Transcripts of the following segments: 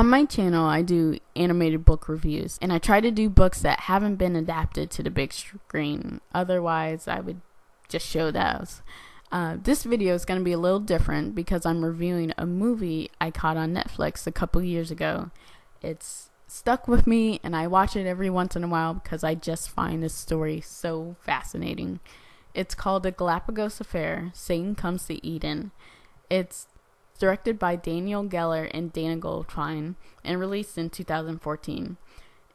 On my channel, I do animated book reviews, and I try to do books that haven't been adapted to the big screen. Otherwise, I would just show those. This video is going to be a little different because I'm reviewing a movie I caught on Netflix a couple years ago. It's stuck with me, and I watch it every once in a while because I just find this story so fascinating. It's called The Galapagos Affair, Satan Comes to Eden. It's directed by Daniel Geller and Dana Goldfine and released in 2014.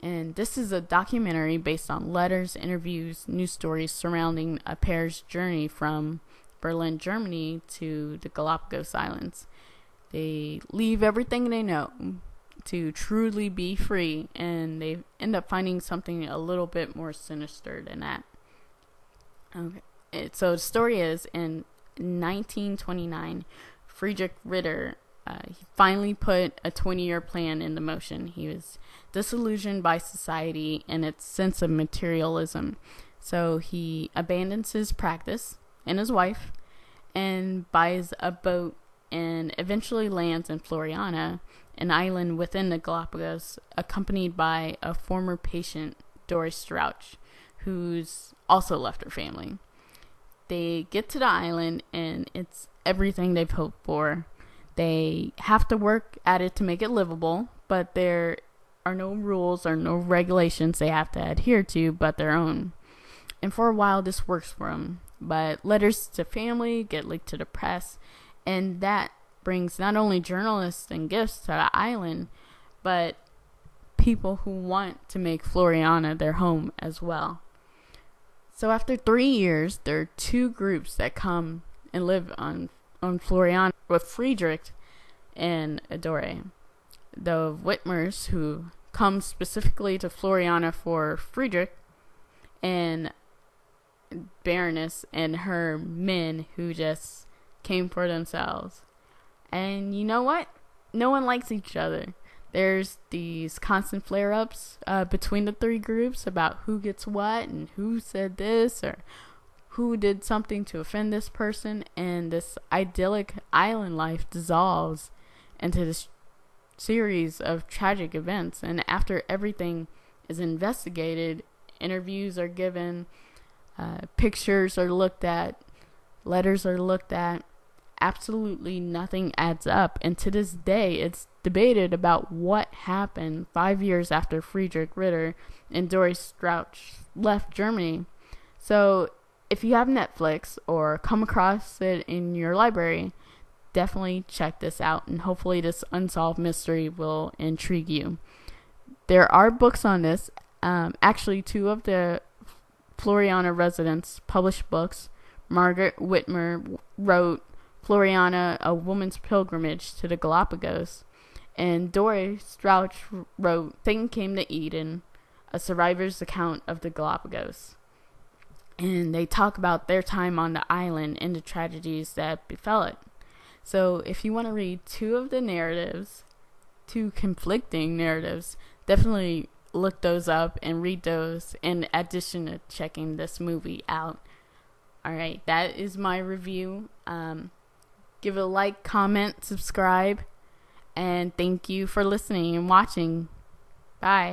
And this is a documentary based on letters, interviews, news stories surrounding a pair's journey from Berlin, Germany to the Galapagos Islands. They leave everything they know to truly be free, and they end up finding something a little bit more sinister than that. Okay. So the story is, in 1929, Friedrich Ritter, he finally put a 20-year plan into motion. He was disillusioned by society and its sense of materialism. So he abandons his practice and his wife and buys a boat and eventually lands in Floriana, an island within the Galapagos, accompanied by a former patient, Dore Strauch, who's also left her family. They get to the island, and it's everything they've hoped for. They have to work at it to make it livable, but there are no rules or no regulations they have to adhere to but their own. And for a while, this works for them. But letters to family get leaked to the press, and that brings not only journalists and gifts to the island, but people who want to make Floriana their home as well. So after 3 years, there are two groups that come and live on Floriana with Friedrich and Dore. The Whitmers, who come specifically to Floriana for Friedrich, and Baroness and her men who just came for themselves. And you know what? No one likes each other. There's these constant flare-ups between the three groups about who gets what and who said this or who did something to offend this person, and this idyllic island life dissolves into this series of tragic events. And after everything is investigated, interviews are given, pictures are looked at, letters are looked at, absolutely nothing adds up. And to this day, it's debated about what happened 5 years after Friedrich Ritter and Dore Strauch left Germany. So if you have Netflix or come across it in your library, definitely check this out, and hopefully this unsolved mystery will intrigue you. There are books on this. Actually, two of the Floriana residents published books. Margaret Whitmer wrote Floriana, A Woman's Pilgrimage to the Galapagos, and Dore Strauch wrote Satan Came to Eden, A Survivor's Account of the Galapagos. And they talk about their time on the island and the tragedies that befell it. So if you want to read two of the narratives, two conflicting narratives, definitely look those up and read those in addition to checking this movie out. Alright, that is my review. Give it a like, comment, subscribe, and thank you for listening and watching. Bye.